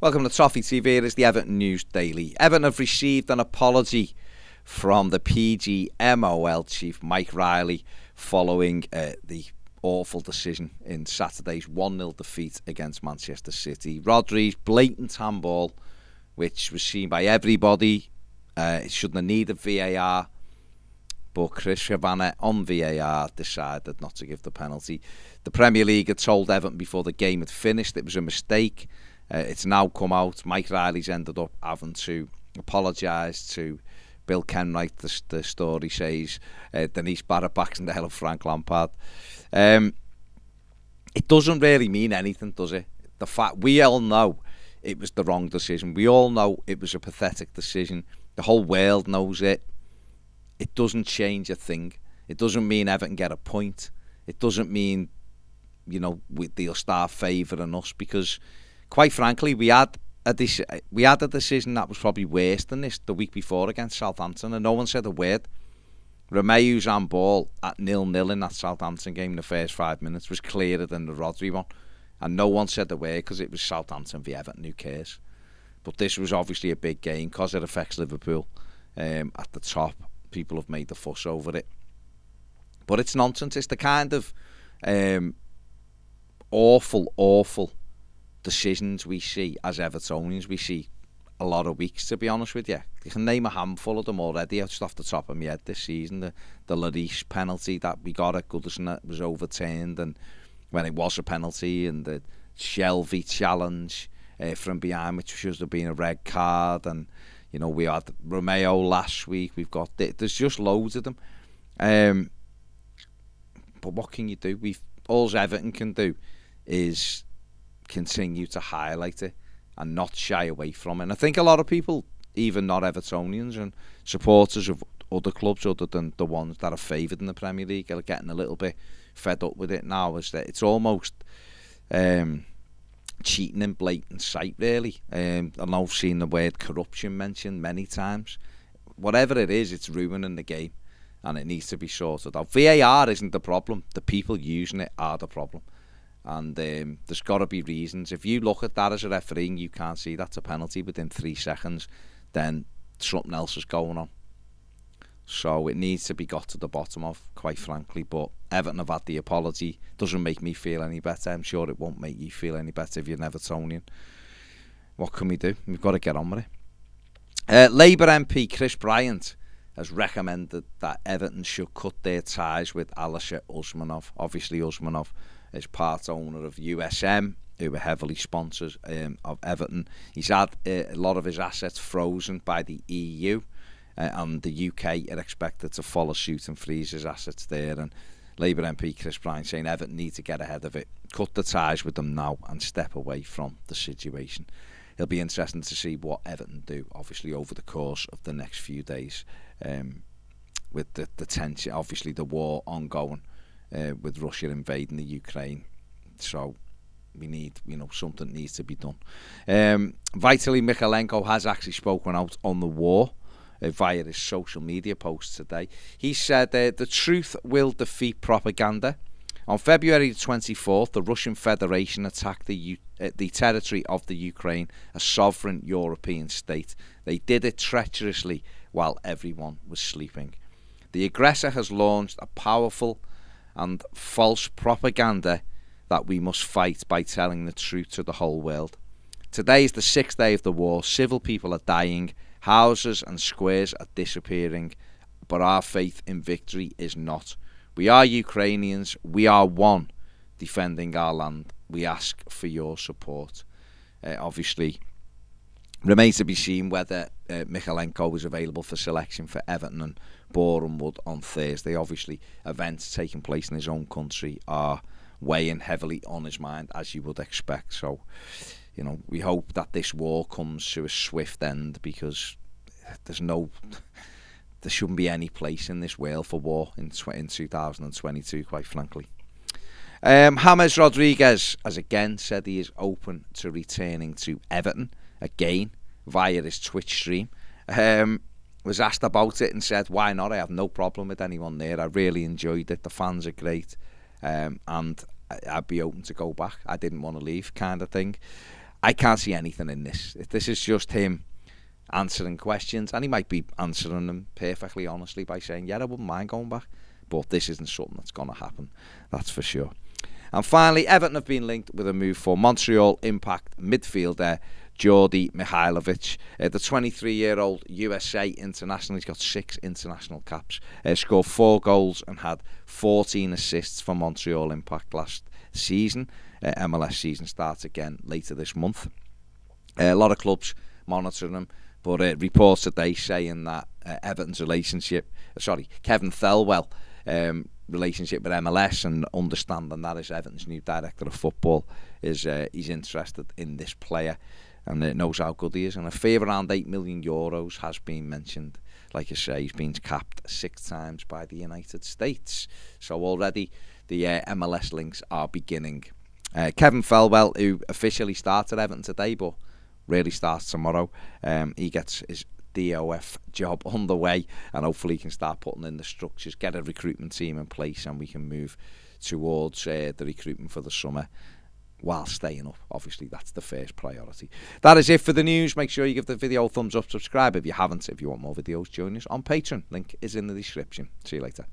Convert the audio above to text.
Welcome to Toffee TV. It is the Everton News Daily. Everton have received an apology from the PGMOL chief, Mike Riley, following the awful decision in Saturday's 1-0 defeat against Manchester City. Rodrguez, blatant handball, which was seen by everybody. It shouldn't have needed VAR, but Chris Havana on VAR decided not to give the penalty. The Premier League had told Everton before the game had finished it was a mistake. It's now come out. Mike Riley's ended up having to apologise to Bill Kenwright. The story says Denise Barrett, Baxendale and Frank Lampard. It doesn't really mean anything, does it? The fact we all know it was the wrong decision. We all know it was a pathetic decision. The whole world knows it. It doesn't change a thing. It doesn't mean Everton get a point. It doesn't mean, they'll start favouring us, because quite frankly, we had a decision that was probably worse than this the week before against Southampton, and no one said a word. Romeu's handball at 0-0 in that Southampton game in the first 5 minutes was clearer than the Rodri one, and no one said a word because it was Southampton v Everton. Who cares? But this was obviously a big game because it affects Liverpool at the top. People have made the fuss over it, but it's nonsense. It's the kind of awful decisions we see as Evertonians. We see a lot of weeks, to be honest with you. You can name a handful of them already just off the top of my head this season. The Lloris penalty that we got at Goodison was overturned, and when it was a penalty, and the Shelvey challenge from behind, which should have been a red card, and we had Romeo last week. We've got there's just loads of them. But what can you do? All Everton can do is continue to highlight it and not shy away from it. And I think a lot of people, even not Evertonians and supporters of other clubs other than the ones that are favoured in the Premier League, are getting a little bit fed up with it now. Is that it's almost cheating in blatant sight, really. I know I've seen the word corruption mentioned many times. Whatever it is, it's ruining the game, and it needs to be sorted out. VAR isn't the problem. The people using it are the problem. And there's got to be reasons. If you look at that as a referee and you can't see that's a penalty within 3 seconds, then something else is going on. So it needs to be got to the bottom of, quite frankly. But Everton have had the apology. Doesn't make me feel any better. I'm sure it won't make you feel any better if you're an Evertonian. What can we do? We've got to get on with it. Labour MP Chris Bryant has recommended that Everton should cut their ties with Alisher Usmanov. Obviously, Usmanov is part owner of USM, who are heavily sponsors of Everton. He's had a lot of his assets frozen by the EU, and the UK are expected to follow suit and freeze his assets there. And Labour MP Chris Bryant saying Everton need to get ahead of it, cut the ties with them now and step away from the situation. It'll be interesting to see what Everton do, obviously, over the course of the next few days, with the tension, obviously the war ongoing, with Russia invading the Ukraine. So we need, something needs to be done. Vitaly Mihailovich has actually spoken out on the war via his social media posts today. He said the truth will defeat propaganda. On February 24th, the Russian Federation attacked the territory of the Ukraine, a sovereign European state. They did it treacherously while everyone was sleeping. The aggressor has launched a powerful and false propaganda that we must fight by telling the truth to the whole world. Today is the 6th day of the war. Civil people are dying. Houses and squares are disappearing. But our faith in victory is not. We are Ukrainians. We are one, defending our land. We ask for your support. Obviously, remains to be seen whether Mihailovich is available for selection for Everton and Boreham Wood on Thursday. Obviously, events taking place in his own country are weighing heavily on his mind, as you would expect. So, we hope that this war comes to a swift end, because there shouldn't be any place in this world for war in 2022, quite frankly. James Rodrguez has again said he is open to returning to Everton again via his Twitch stream. Was asked about it and said, why not? I have no problem with anyone there. I really enjoyed it. The fans are great. And I'd be open to go back. I didn't want to leave, kind of thing. I can't see anything in this. This is just him answering questions, and he might be answering them perfectly honestly by saying, yeah, I wouldn't mind going back, but this isn't something that's going to happen, that's for sure. And finally, Everton have been linked with a move for Montreal Impact midfielder Jordi Mihailovich. The 23-year-old USA international, he's got 6 international caps, scored 4 goals and had 14 assists for Montreal Impact last season. MLS season starts again later this month. A lot of clubs monitoring him, but reports today saying that Everton's Kevin Thelwell relationship with MLS, and understanding that as Everton's new director of football, is he's interested in this player and knows how good he is. And a fee of around €8 million has been mentioned. Like I say, he's been capped 6 times by the United States. So already the MLS links are beginning. Kevin Thelwell, who officially started Everton today, but really starts tomorrow, he gets his DOF job underway, and hopefully he can start putting in the structures, get a recruitment team in place, and we can move towards the recruitment for the summer while staying up. Obviously, that's the first priority. That is it for the news. Make sure you give the video a thumbs up, subscribe if you haven't. If you want more videos, join us on Patreon. Link is in the description. See you later.